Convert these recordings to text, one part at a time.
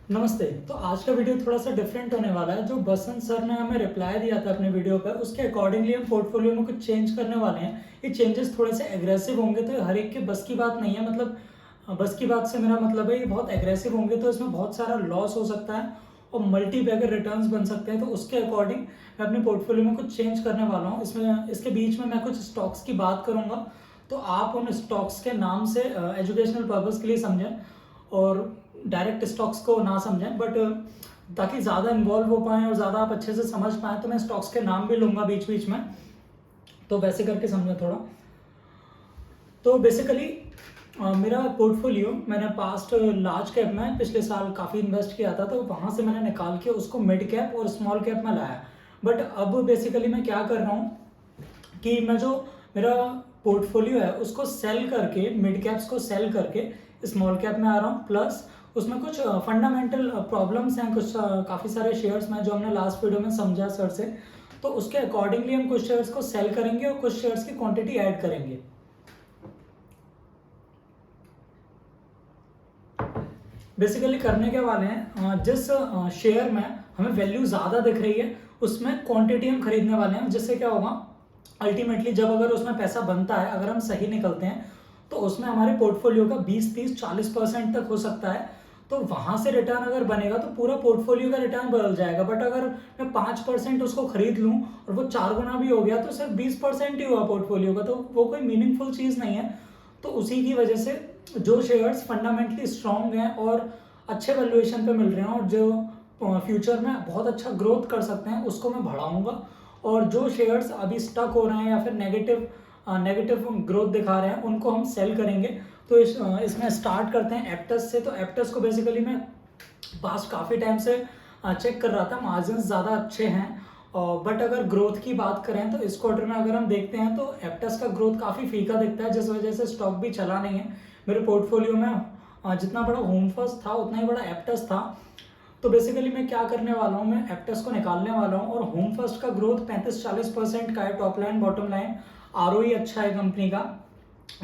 नमस्ते। तो आज का वीडियो थोड़ा सा डिफरेंट होने वाला है। जो बसंत सर ने हमें रिप्लाई दिया था अपने वीडियो पर, उसके अकॉर्डिंगली हम पोर्टफोलियो में कुछ चेंज करने वाले हैं। ये चेंजेस थोड़े से एग्रेसिव होंगे, तो हर एक के बस की बात नहीं है। मतलब बस की बात से मेरा मतलब है ये बहुत एग्रेसिव होंगे, तो इसमें बहुत सारा लॉस हो सकता है और मल्टी बैगर रिटर्न्स बन सकते हैं। तो उसके अकॉर्डिंग मैं अपने पोर्टफोलियो में कुछ चेंज करने वाला हूँ। इसमें इसके बीच में मैं कुछ स्टॉक्स की बात करूँगा, तो आप उन स्टॉक्स के नाम से एजुकेशनल पर्पज़ के लिए समझें और डायरेक्ट स्टॉक्स को ना समझें, बट ताकि ज़्यादा इन्वॉल्व हो पाएँ और ज़्यादा आप अच्छे से समझ पाएँ, तो मैं स्टॉक्स के नाम भी लूँगा बीच बीच में। तो वैसे करके समझें थोड़ा। तो बेसिकली मेरा पोर्टफोलियो मैंने पास्ट लार्ज कैप में पिछले साल काफ़ी इन्वेस्ट किया था, तो वहाँ से मैंने निकाल के उसको मिड कैप और स्मॉल कैप में लाया। बट अब बेसिकली मैं क्या कर रहा हूँ कि मैं जो मेरा पोर्टफोलियो है उसको सेल करके, मिड कैप्स को सेल करके स्मॉल कैप में आ रहा हूँ। प्लस उसमें कुछ फंडामेंटल प्रॉब्लम्स हैं, कुछ काफ़ी सारे शेयर्स में जो हमने लास्ट वीडियो में समझा सर से। तो उसके अकॉर्डिंगली हम कुछ शेयर्स को सेल करेंगे और कुछ शेयर्स की क्वांटिटी ऐड करेंगे। बेसिकली करने के वाले हैं, जिस शेयर में हमें वैल्यू ज़्यादा दिख रही है उसमें क्वांटिटी हम खरीदने वाले हैं। जिससे क्या होगा, अल्टीमेटली जब अगर उसमें पैसा बनता है, अगर हम सही निकलते हैं, तो उसमें हमारे पोर्टफोलियो का 20-30-40% तक हो सकता है। तो वहाँ से रिटर्न अगर बनेगा तो पूरा पोर्टफोलियो का रिटर्न बदल जाएगा। बट अगर मैं 5% उसको खरीद लूँ और वो 4 गुना भी हो गया, तो सिर्फ 20% ही हुआ पोर्टफोलियो का, तो वो कोई मीनिंगफुल चीज़ नहीं है। तो उसी की वजह से जो शेयर्स फंडामेंटली स्ट्रांग हैं और अच्छे वैल्यूएशन पे मिल रहे हैं और जो फ्यूचर में बहुत अच्छा ग्रोथ कर सकते हैं, उसको मैं बढ़ाऊंगा। और जो शेयर्स अभी स्टक हो रहे हैं या फिर नेगेटिव ग्रोथ दिखा रहे हैं, उनको हम सेल करेंगे। तो इसमें स्टार्ट करते हैं एप्टस से। तो एप्टस को बेसिकली मैं पास्ट काफ़ी टाइम से चेक कर रहा था, मार्जिन ज़्यादा अच्छे हैं। बट अगर ग्रोथ की बात करें तो इस क्वार्टर में अगर हम देखते हैं तो एप्टस का ग्रोथ काफ़ी फीका दिखता है, जिस वजह से स्टॉक भी चला नहीं है। मेरे पोर्टफोलियो में जितना बड़ा होम फर्स्ट था उतना ही बड़ा एप्टस था। तो बेसिकली मैं क्या करने वाला हूँ, मैं एप्टस को निकालने वाला हूँ। और होम फर्स्ट का ग्रोथ 35-40% का है, top line bottom line. ROE अच्छा है कंपनी का,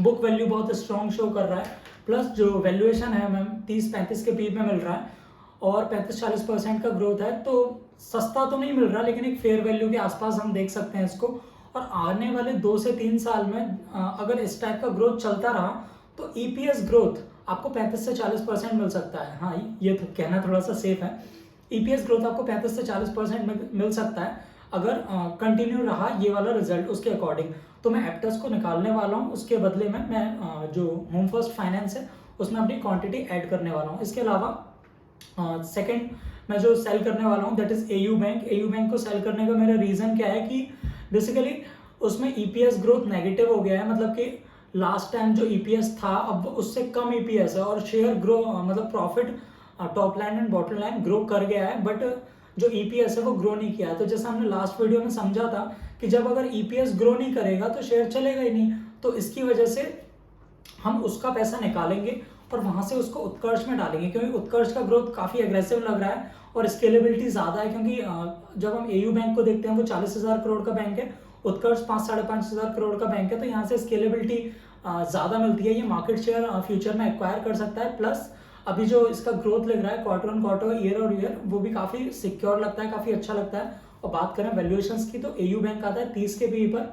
बुक वैल्यू बहुत स्ट्रॉन्ग शो कर रहा है। प्लस जो वैल्यूएशन है मैम 30-35 के पी में मिल रहा है और 35-40% का ग्रोथ है। तो सस्ता तो नहीं मिल रहा, लेकिन एक फेयर वैल्यू के आसपास हम देख सकते हैं इसको। और आने वाले 2 से 3 साल में अगर इस टाइप का ग्रोथ चलता रहा तो ईपीएस ग्रोथ आपको 35 से 40% मिल सकता है। हाँ, ये तो कहना थोड़ा सा सेफ है। ईपीएस ग्रोथ आपको 35 से 40% मिल सकता है अगर कंटिन्यू रहा ये वाला रिजल्ट उसके अकॉर्डिंग। तो मैं एप्टस को निकालने वाला हूँ, उसके बदले में मैं जो होम फर्स्ट फाइनेंस है उसमें अपनी क्वांटिटी ऐड करने वाला हूँ। इसके अलावा सेकंड मैं जो सेल करने वाला हूँ that is AU bank. AU bank को सेल करने का मेरा रीज़न क्या है कि बेसिकली उसमें ईपीएस ग्रोथ नेगेटिव हो गया है। मतलब कि लास्ट टाइम जो ईपीएस था अब उससे कम ईपीएस है और शेयर ग्रो मतलब profit top line and bottom line grow कर गया है, बट जो ईपीएस है वो ग्रो नहीं किया है। तो जैसे हमने लास्ट वीडियो में समझा था कि जब अगर ईपीएस ग्रो नहीं करेगा तो शेयर चलेगा ही नहीं। तो इसकी वजह से हम उसका पैसा निकालेंगे और वहां से उसको उत्कर्ष में डालेंगे, क्योंकि उत्कर्ष का ग्रोथ काफ़ी एग्रेसिव लग रहा है और स्केलेबिलिटी ज़्यादा है। क्योंकि जब हम एयू बैंक को देखते हैं वो 40,000 करोड़ का बैंक है, उत्कर्ष 5-5.5 करोड़ का बैंक है। तो यहाँ से स्केलेबिलिटी ज़्यादा मिलती है। ये मार्केट शेयर फ्यूचर में एक्वायर कर सकता है। प्लस अभी जो इसका ग्रोथ लग रहा है क्वार्टर ऑन क्वार्टर, ईयर और ईयर, वो भी काफ़ी सिक्योर लगता है, काफ़ी अच्छा लगता है। और बात करें वैल्यूएशंस की तो एयू बैंक आता है 30 के पी पर,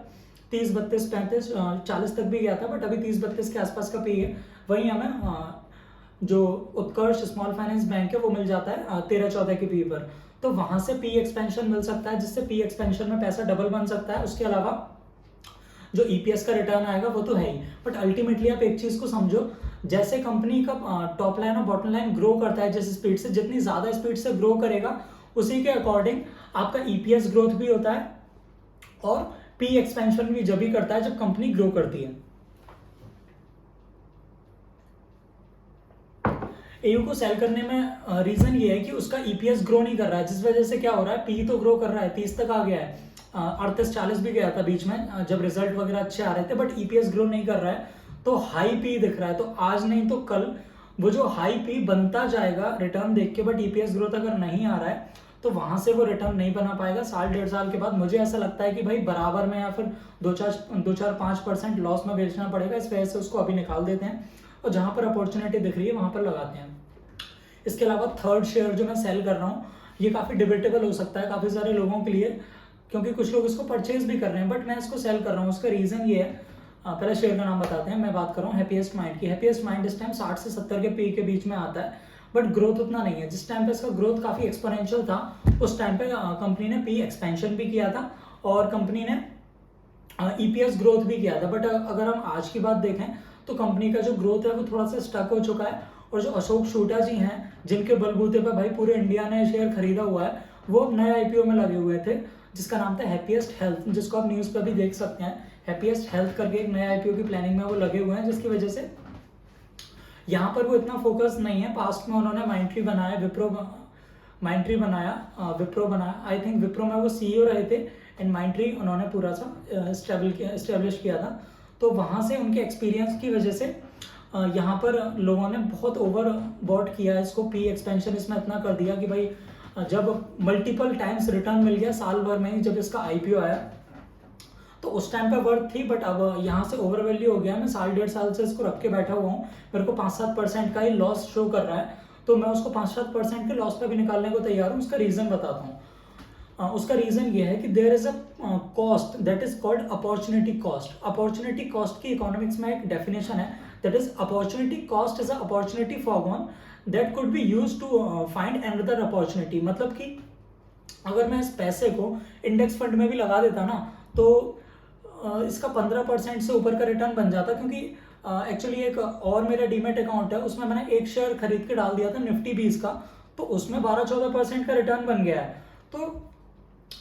30, 32, 35, 40 तक भी गया था, बट अभी 30-32 के आसपास का पी है। वहीं हमें जो उत्कर्ष स्मॉल फाइनेंस बैंक है वो मिल जाता है 13-14 के पी पर। तो वहां से पी एक्सपेंशन मिल सकता है, जिससे पी एक्सपेंशन में पैसा डबल बन सकता है। उसके अलावा जो ईपीएस का रिटर्न आएगा वो तो है ही, बट अल्टीमेटली आप एक चीज को समझो, जैसे कंपनी का टॉप लाइन और बॉटम लाइन ग्रो करता है जिस स्पीड से, जितनी ज्यादा स्पीड से ग्रो करेगा उसी के अकॉर्डिंग आपका ईपीएस ग्रोथ भी होता है और पी एक्सपेंशन भी जब भी करता है जब कंपनी ग्रो करती है। एयू को सेल करने में रीजन ये है कि उसका ईपीएस ग्रो नहीं कर रहा है, जिस वजह से क्या हो रहा है, पी तो ग्रो कर रहा है, 30 तक आ गया है, 38-40 भी गया था बीच में जब रिजल्ट वगैरह अच्छे आ रहे थे, बट ईपीएस ग्रो नहीं कर रहा है। तो हाई पी दिख रहा है। तो आज नहीं तो कल वो जो हाई पी बनता जाएगा रिटर्न देख के, बट ईपीएस ग्रोथ अगर नहीं आ रहा है तो वहां से वो रिटर्न नहीं बना पाएगा। 1.5 साल के बाद मुझे ऐसा लगता है कि भाई बराबर में या फिर 2-4-5% लॉस में बेचना पड़ेगा। इस वजह से उसको अभी निकाल देते हैं और जहां पर अपॉर्चुनिटी दिख रही है वहां पर लगाते हैं। इसके अलावा थर्ड शेयर जो मैं सेल कर रहा हूँ, ये काफ़ी डिबेटेबल हो सकता है काफ़ी सारे लोगों के लिए, क्योंकि कुछ लोग इसको परचेज भी कर रहे हैं, बट मैं इसको सेल कर रहा हूँ। उसका रीज़न ये है, पहले शेयर का नाम बताते हैं। मैं बात कर रहा हूँ हैप्पीएस्ट माइंड की। हैप्पीएस्ट माइंड इस टाइम 60 से 70 के पी के बीच में आता है, बट ग्रोथ उतना नहीं है। जिस टाइम पे इसका ग्रोथ काफ़ी एक्सपोनेंशियल था, उस टाइम पे कंपनी ने पी एक्सपेंशन भी किया था और कंपनी ने ईपीएस ग्रोथ भी किया था। बट अगर हम आज की बात देखें तो कंपनी का जो ग्रोथ है वो थोड़ा सा स्टक हो चुका है। और जो अशोक शूटा जी हैं, जिनके बलबूते पे भाई पूरे इंडिया ने शेयर खरीदा हुआ है, वो नए आईपीओ में लगे हुए थे, जिसका नाम था हैप्पीएस्ट हेल्थ, जिसको आप न्यूज़ पर भी देख सकते हैं। हैप्पीएस्ट हेल्थ करके एक नया आईपीओ की प्लानिंग में वो लगे हुए हैं, जिसकी वजह से यहाँ पर वो इतना फोकस नहीं है। पास्ट में उन्होंने माइंडट्री बनाया, विप्रो बनाया। आई थिंक विप्रो में वो सीईओ रहे थे एंड माइंडट्री उन्होंने पूरा सा स्टेब्लिश किया था। तो वहाँ से उनके एक्सपीरियंस की वजह से यहाँ पर लोगों ने बहुत ओवर बॉट किया है इसको। पी एक्सपेंशन इसमें इतना कर दिया कि भाई जब मल्टीपल टाइम्स रिटर्न मिल गया साल भर में ही, जब इसका आईपीओ आया तो उस टाइम पे वर्थ थी, बट अब यहाँ से ओवर वैल्यू हो गया। मैं साल 1.5 साल से इसको रख के बैठा हुआ हूँ, मेरे को 5-7% का ही लॉस शो कर रहा है, तो मैं उसको 5-7% के लॉस पे भी निकालने को तैयार हूँ। उसका रीज़न बताता हूँ। उसका रीज़न ये है कि there is a cost that is called opportunity cost. Opportunity cost की इकोनॉमिक्स में एक डेफिनेशन है, that is opportunity cost is a opportunity foregone that could be use to find another opportunity. मतलब कि अगर मैं इस पैसे को इंडेक्स फंड में भी लगा देता ना, तो इसका 15% से ऊपर का रिटर्न बन जाता, क्योंकि एक्चुअली एक और मेरा डीमेट अकाउंट है, उसमें मैंने एक शेयर खरीद के डाल दिया था निफ्टी 20 का, तो उसमें 12-14% का रिटर्न बन गया है। तो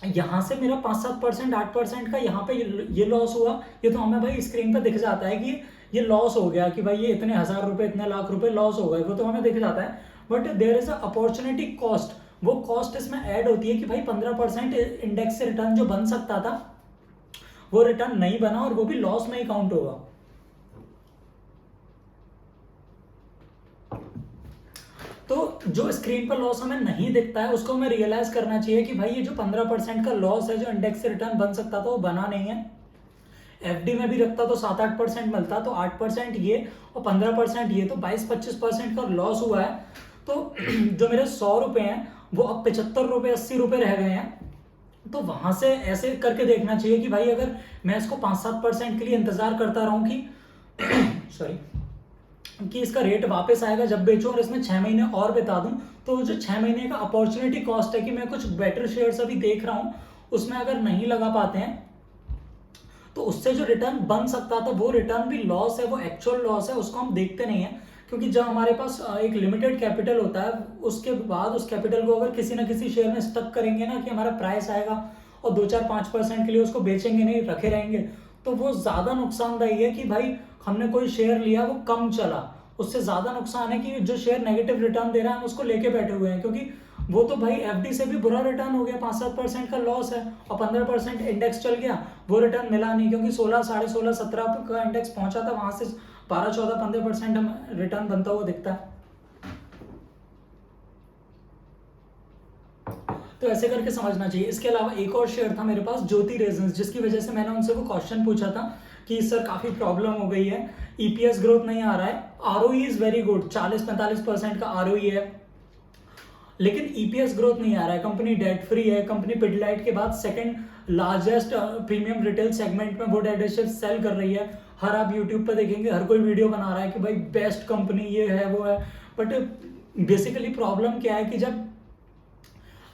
यहाँ से मेरा 5-7%, 8% का यहाँ पे ये लॉस हुआ, ये तो हमें भाई स्क्रीन पे दिख जाता है कि ये लॉस हो गया, कि भाई ये इतने 1000 रुपए, इतने लाख रुपए लॉस हो गए, वो तो हमें दिख जाता है। But there is a opportunity cost, वो कॉस्ट इसमें ऐड होती है कि भाई 15% इंडेक्स से रिटर्न जो बन सकता था वो रिटर्न नहीं बना, और वो भी लॉस में ही काउंट होगा। तो जो स्क्रीन पर लॉस हमें नहीं दिखता है, उसको हमें रियलाइज करना चाहिए कि भाई ये जो 15% का लॉस है जो इंडेक्स से रिटर्न बन सकता था वो बना नहीं है। एफडी में भी रखता तो 7-8% मिलता, तो 8% ये और 15% ये, तो 22-25% का लॉस हुआ है। तो जो मेरे 100 रुपए हैं वो अब 75 रुपए 80 रुपए रह गए हैं। तो वहां से ऐसे करके देखना चाहिए कि भाई अगर मैं इसको 5-7% के लिए इंतजार करता रहूं कि सॉरी कि इसका रेट वापस आएगा जब बेचूं, और इसमें 6 महीने और बिता दूं, तो जो 6 महीने का अपॉर्चुनिटी कॉस्ट है कि मैं कुछ बेटर शेयर्स अभी देख रहा हूं, उसमें अगर नहीं लगा पाते हैं तो उससे जो रिटर्न बन सकता था वो रिटर्न भी लॉस है, वो एक्चुअल लॉस है, उसको हम देखते नहीं है। क्योंकि जब हमारे पास एक लिमिटेड कैपिटल होता है, उसके बाद उस कैपिटल को अगर किसी ना किसी शेयर में स्टक करेंगे ना कि हमारा प्राइस आएगा और 2-4-5% के लिए उसको बेचेंगे नहीं, रखे रहेंगे, तो वो ज़्यादा नुकसानदायी है कि भाई हमने कोई शेयर लिया वो कम चला, उससे ज़्यादा नुकसान है कि जो शेयर नेगेटिव रिटर्न दे रहा है हम उसको लेके बैठे हुए हैं, क्योंकि वो तो भाई एफडी से भी बुरा रिटर्न हो गया, 5-7% का लॉस है, और 15% इंडेक्स चल गया, वो रिटर्न मिला नहीं, क्योंकि 16, 16.5, 17 का इंडेक्स पहुंचा था, वहां से 12-14-15% हम रिटर्न बनता हुआ दिखता है। तो ऐसे करके समझना चाहिए। इसके अलावा एक और शेयर था मेरे पास, ज्योति रेजन्स, जिसकी वजह से मैंने उनसे वो क्वेश्चन पूछा था कि सर काफी प्रॉब्लम हो गई है, ईपीएस ग्रोथ नहीं आ रहा है, आरओई इज वेरी गुड, 40-45% का आरओई है, लेकिन ईपीएस ग्रोथ नहीं आ रहा है। कंपनी डेट फ्री है, कंपनी पिडिलाइट के बाद second largest premium retail segment में वो डेटाशीट सेल कर रही है। हर आप यूट्यूब पर देखेंगे हर कोई वीडियो बना रहा है कि भाई बेस्ट कंपनी ये है वो है, बट बेसिकली प्रॉब्लम क्या है कि जब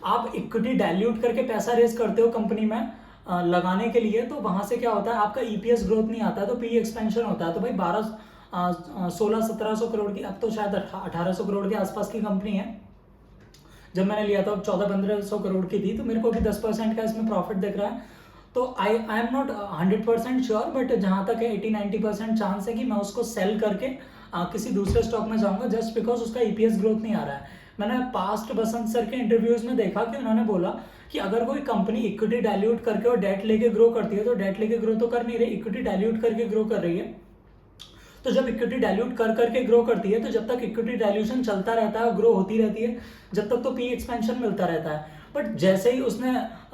आप इक्विटी डाइल्यूट करके पैसा रेज करते हो कंपनी में लगाने के लिए, तो वहां से क्या होता है, आपका ईपीएस ग्रोथ नहीं आता है, तो पी एक्सपेंशन होता है। तो भाई 1600-1700 करोड़ की, अब तो शायद 1800 करोड़ के आसपास की कंपनी है, जब मैंने लिया था 1400-1500 करोड़ की थी, तो मेरे को भी 10% का इसमें प्रॉफिट दिख रहा है। तो I am not 100% sure, but जहां तक है 80-90% चांस है कि मैं उसको सेल करके किसी दूसरे स्टॉक में जाऊंगा, जस्ट बिकॉज उसका ईपीएस ग्रोथ नहीं आ रहा है। मैंने पास्ट बसंत सर के इंटरव्यूज में देखा कि उन्होंने बोला कि अगर कोई कंपनी इक्विटी डाइल्यूट करके और डेट लेके ग्रो करती है, तो डेट लेके ग्रो तो कर नहीं रही, इक्विटी डाइल्यूट करके ग्रो कर रही है। तो जब इक्विटी डाइल्यूट कर करके ग्रो करती है, तो जब तक इक्विटी डाइल्यूशन चलता रहता है, ग्रो होती रहती है, जब तक तो पी एक्सपेंशन मिलता रहता है। बट जैसे ही उसने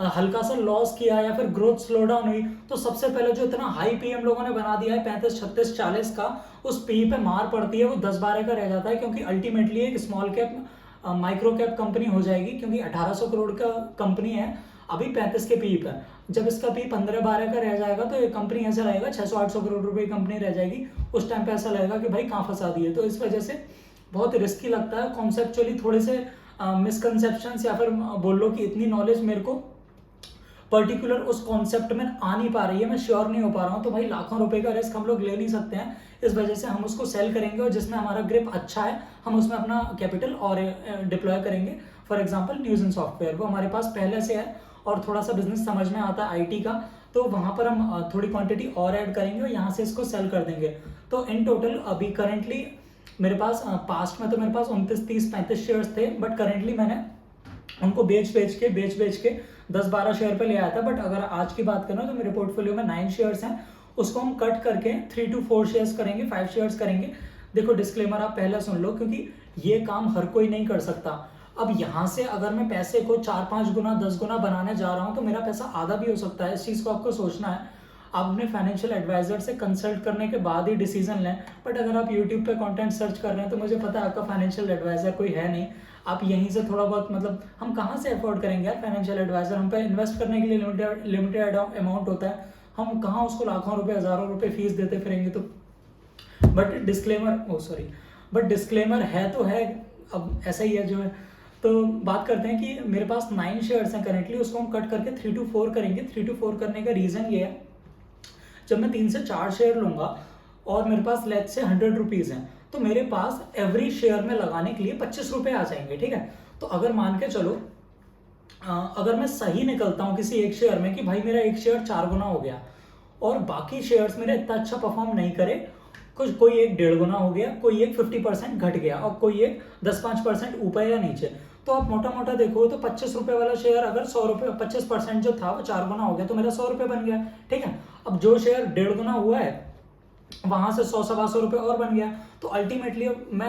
हल्का सा लॉस किया या फिर ग्रोथ स्लो डाउन हुई, तो सबसे पहले जो इतना हाई पी हम लोगों ने बना दिया है 35, 36, 40 का, उस पी पे मार पड़ती है, वो 10-12 का रह जाता है, क्योंकि अल्टीमेटली एक small cap micro cap company हो जाएगी, क्योंकि 1800 करोड़ का कंपनी है, अभी 35 के पी पर। जब इसका पी 15-12 का रह जाएगा तो ये कंपनी ऐसा रहेगा 600-800 करोड़ रुपए की कंपनी रह जाएगी। उस टाइम पे ऐसा लगेगा कि भाई कहाँ फंसा दिए। तो इस वजह से बहुत रिस्की लगता है। कॉन्सेप्चुअली थोड़े से मिसकंसेप्शंस या फिर बोल लो कि इतनी नॉलेज मेरे को पर्टिकुलर उस कॉन्सेप्ट में आ नहीं पा रही है, मैं श्योर नहीं हो पा रहा हूँ। तो भाई लाखों रुपए का रिस्क हम लोग ले नहीं सकते हैं, इस वजह से हम उसको सेल करेंगे और जिसमें हमारा ग्रिप अच्छा है हम उसमें अपना कैपिटल और डिप्लॉय करेंगे। For example news and software, वो हमारे पास पहले से है और थोड़ा सा बिजनेस समझ में आता है आईटी का, तो वहाँ पर हम थोड़ी क्वांटिटी और ऐड करेंगे और यहाँ से इसको सेल कर देंगे। तो इन टोटल अभी करेंटली मेरे पास पास्ट में तो मेरे पास 29, 30, 35 शेयर्स थे, बट करेंटली मैंने उनको बेच बेच के 10-12 शेयर पे ले आया था। बट अगर आज की बात करें तो मेरे पोर्टफोलियो में 9 शेयर्स हैं, उसको हम कट करके 3 to 4 शेयर्स करेंगे, 5 शेयर्स करेंगे। देखो डिस्क्लेमर आप पहले सुन लो, क्योंकि ये काम हर कोई नहीं कर सकता। अब यहाँ से अगर मैं पैसे को 4-5 गुना 10 गुना बनाने जा रहा हूँ तो मेरा पैसा आधा भी हो सकता है। इस चीज़ को आपको सोचना है। आप अपने फाइनेंशियल एडवाइजर से कंसल्ट करने के बाद ही डिसीजन लें। बट अगर आप यूट्यूब पे कंटेंट सर्च कर रहे हैं तो मुझे पता है आपका फाइनेंशियल एडवाइजर कोई है नहीं, आप यहीं से थोड़ा बहुत, मतलब हम कहाँ से अफोर्ड करेंगे यार फाइनेंशियल एडवाइजर। हम पे इन्वेस्ट करने के लिए लिमिटेड अमाउंट होता है, हम कहाँ उसको लाखों रुपए हज़ारों रुपए फीस देते फिरेंगे। तो बट डिस्क्लेमर है तो है, अब ऐसा ही है जो है। तो बात करते हैं कि मेरे पास 9 शेयर्स हैं करेंटली, उसको हम कट करके 3 to 4 करेंगे। 3 to 4 करने का रीज़न ये है, जब मैं 3 से 4 शेयर लूंगा और मेरे पास लेट्स से 100 रुपीज़ हैं, तो मेरे पास एवरी शेयर में लगाने के लिए 25 रुपए आ जाएंगे, ठीक है। तो अगर मान के चलो अगर मैं सही निकलता हूँ किसी एक शेयर में कि भाई मेरा एक शेयर 4 गुना हो गया और बाकी शेयर्स मेरे इतना अच्छा परफॉर्म नहीं करे, कुछ कोई एक 1.5 गुना हो गया, कोई एक 50% घट गया और कोई एक 10-5% ऊपर या नीचे, तो आप मोटा मोटा देखो तो 25 रुपए वाला शेयर अगर 100 रुपए 25% जो था वो 4 गुना हो गया तो मेरा 100 रुपए बन गया, ठीक है। अब जो शेयर 1.5 गुना हुआ है वहां से 100-125 रुपए और बन गया। तो अल्टीमेटली मैं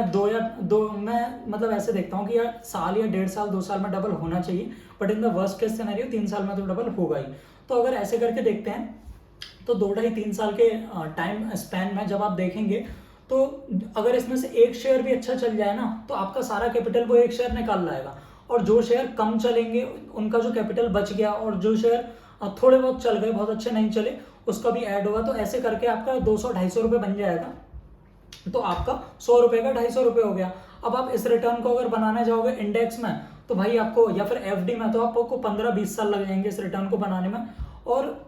मैं मतलब ऐसे देखता हूँ कि यार साल या 1.5 साल 2 साल में डबल होना चाहिए, but in the worst case scenario 3 साल में तो डबल होगा ही। तो अगर ऐसे करके देखते हैं तो 2-2.5-3 साल के टाइम स्पैन में जब आप देखेंगे तो अगर इसमें से एक शेयर भी अच्छा चल जाए ना तो आपका सारा कैपिटल वो एक शेयर निकाल लाएगा, और जो शेयर कम चलेंगे उनका जो कैपिटल बच गया, और जो शेयर थोड़े बहुत चल गए बहुत अच्छे नहीं चले उसका भी ऐड होगा। तो ऐसे करके आपका 200-250 रुपये बन जाएगा, तो आपका 100 रुपये का 250 रुपये हो गया। अब आप इस रिटर्न को अगर बनाने जाओगे इंडेक्स में तो भाई आपको, या फिर एफडी में, तो आपको 15-20 साल लग जाएंगे इस रिटर्न को बनाने में। और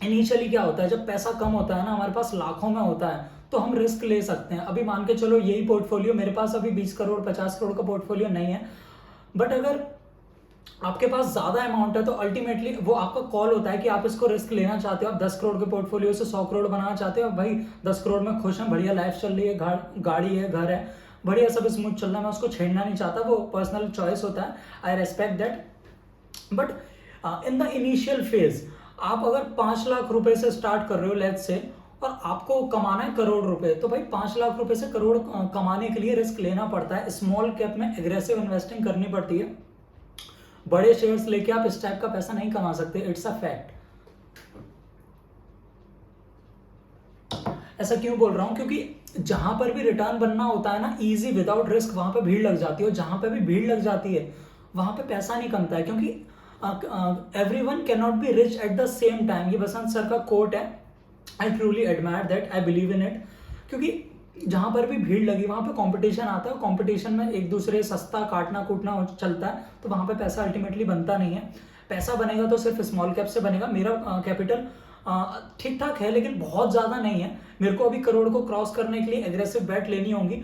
इनिशियली क्या होता है, जब पैसा कम होता है ना, हमारे पास लाखों में होता है, तो हम रिस्क ले सकते हैं। अभी मान के चलो यही पोर्टफोलियो मेरे पास अभी 20 करोड़ 50 करोड़ का पोर्टफोलियो नहीं है, बट अगर आपके पास ज्यादा अमाउंट है तो अल्टीमेटली वो आपका कॉल होता है कि आप इसको रिस्क लेना चाहते हो। आप 10 करोड़ के पोर्टफोलियो से 100 करोड़ बनाना चाहते हो, भाई 10 करोड़ में खुश हैं, बढ़िया लाइफ चल रही है, गाड़ी है, घर है, बढ़िया सब स्मूथ चल रहा है, मैं उसको छेड़ना नहीं चाहता, वो पर्सनल चॉइस होता है, आई respect that. But in the initial phase आप अगर 5 लाख रुपए से स्टार्ट कर रहे हो लेट्स से, और आपको कमाना है करोड़ रुपए, तो भाई 5 लाख रुपए से करोड़ कमाने के लिए रिस्क लेना पड़ता है। स्मॉल कैप में एग्रेसिव इन्वेस्टिंग करनी पड़ती है, बड़े शेयर्स लेके आप इस टाइप का पैसा नहीं कमा सकते, इट्स अ फैक्ट। ऐसा क्यों बोल रहा हूं, क्योंकि जहां पर भी रिटर्न बनना होता है ना इजी विदाउट रिस्क, वहां पे भीड़ लग जाती है, और जहां पे भी भीड़ लग जाती है वहां पे पैसा नहीं कमता है, क्योंकि everyone can not be rich at the same time. ये बसंत सर का कोट है, I truly admire that, I believe in it. क्योंकि जहां पर भी भीड़ लगी वहां पे कंपटीशन आता है, कंपटीशन में एक दूसरे सस्ता काटना कूटना चलता है, तो वहां पे पैसा अल्टीमेटली बनता नहीं है। पैसा बनेगा तो सिर्फ स्मॉल कैप से बनेगा। मेरा कैपिटल ठीक ठाक है लेकिन बहुत ज़्यादा नहीं है, मेरे को अभी करोड़ को क्रॉस करने के लिए एग्रेसिव बैट लेनी होगी।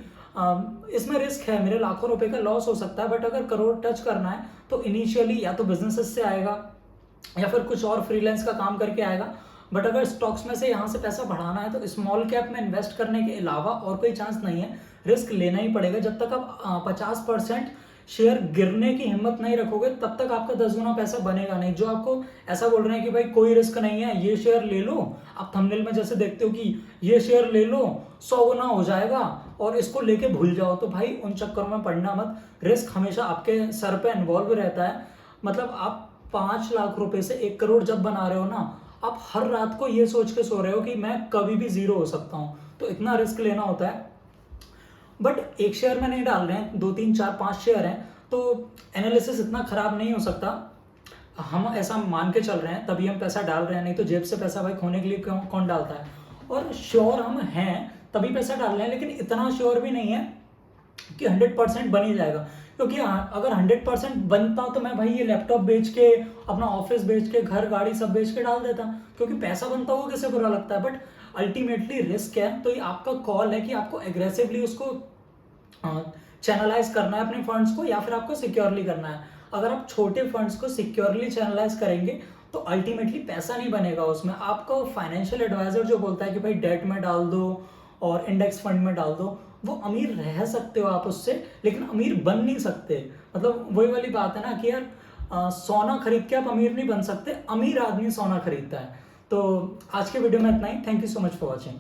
इसमें रिस्क है, मेरे लाखों रुपए का लॉस हो सकता है, बट अगर करोड़ टच करना है तो इनिशियली या तो बिजनेसेस से आएगा या फिर कुछ और फ्रीलांस का काम करके आएगा। बट अगर स्टॉक्स में से यहाँ से पैसा बढ़ाना है तो स्मॉल कैप में इन्वेस्ट करने के अलावा और कोई चांस नहीं है, रिस्क लेना ही पड़ेगा। जब तक आप 50% शेयर गिरने की हिम्मत नहीं रखोगे तब तक आपका 10 गुना पैसा बनेगा नहीं। जो आपको ऐसा बोल रहे हैं कि भाई कोई रिस्क नहीं है, ये शेयर ले लो, आप थंबनेल में जैसे देखते हो कि ये शेयर ले लो 100 गुना हो जाएगा और इसको लेके भूल जाओ, तो भाई उन चक्करों में पड़ना मत। रिस्क हमेशा आपके सर पे इन्वॉल्व रहता है। मतलब आप 5 लाख रुपए से 1 करोड़ जब बना रहे हो ना, आप हर रात को ये सोच के सो रहे हो कि मैं कभी भी जीरो हो सकता हूँ, तो इतना रिस्क लेना होता है। बट एक शेयर में नहीं डाल रहे हैं, 2 3 4 5 शेयर हैं, तो एनालिसिस इतना खराब नहीं हो सकता। हम ऐसा मान के चल रहे हैं तभी हम पैसा डाल रहे हैं, नहीं तो जेब से पैसा भाई खोने के लिए कौन डालता है। और श्योर हम हैं तभी पैसा डाल रहे हैं, लेकिन इतना श्योर भी नहीं है कि 100% बन ही जाएगा। क्योंकि अगर 100% बनता तो मैं भाई ये लैपटॉप बेच के, अपना ऑफिस बेच के, घर गाड़ी सब बेच के डाल देता, क्योंकि पैसा बनता वो कैसे बुरा लगता है। बट अल्टीमेटली रिस्क है, तो ये आपका कॉल है कि आपको एग्रेसिवली उसको चैनलाइज करना है अपने फंड्स को, या फिर आपको सिक्योरली करना है। अगर आप छोटे फंड्स को सिक्योरली चैनलाइज करेंगे तो अल्टीमेटली पैसा नहीं बनेगा उसमें। आपको फाइनेंशियल एडवाइजर जो बोलता है कि भाई डेट में डाल दो और इंडेक्स फंड में डाल दो, वो अमीर रह सकते हो आप उससे, लेकिन अमीर बन नहीं सकते। मतलब वही वाली बात है ना कि यार सोना खरीद के आप अमीर नहीं बन सकते, अमीर आदमी सोना खरीदता है। तो आज के वीडियो में इतना ही। Thank you so much for watching.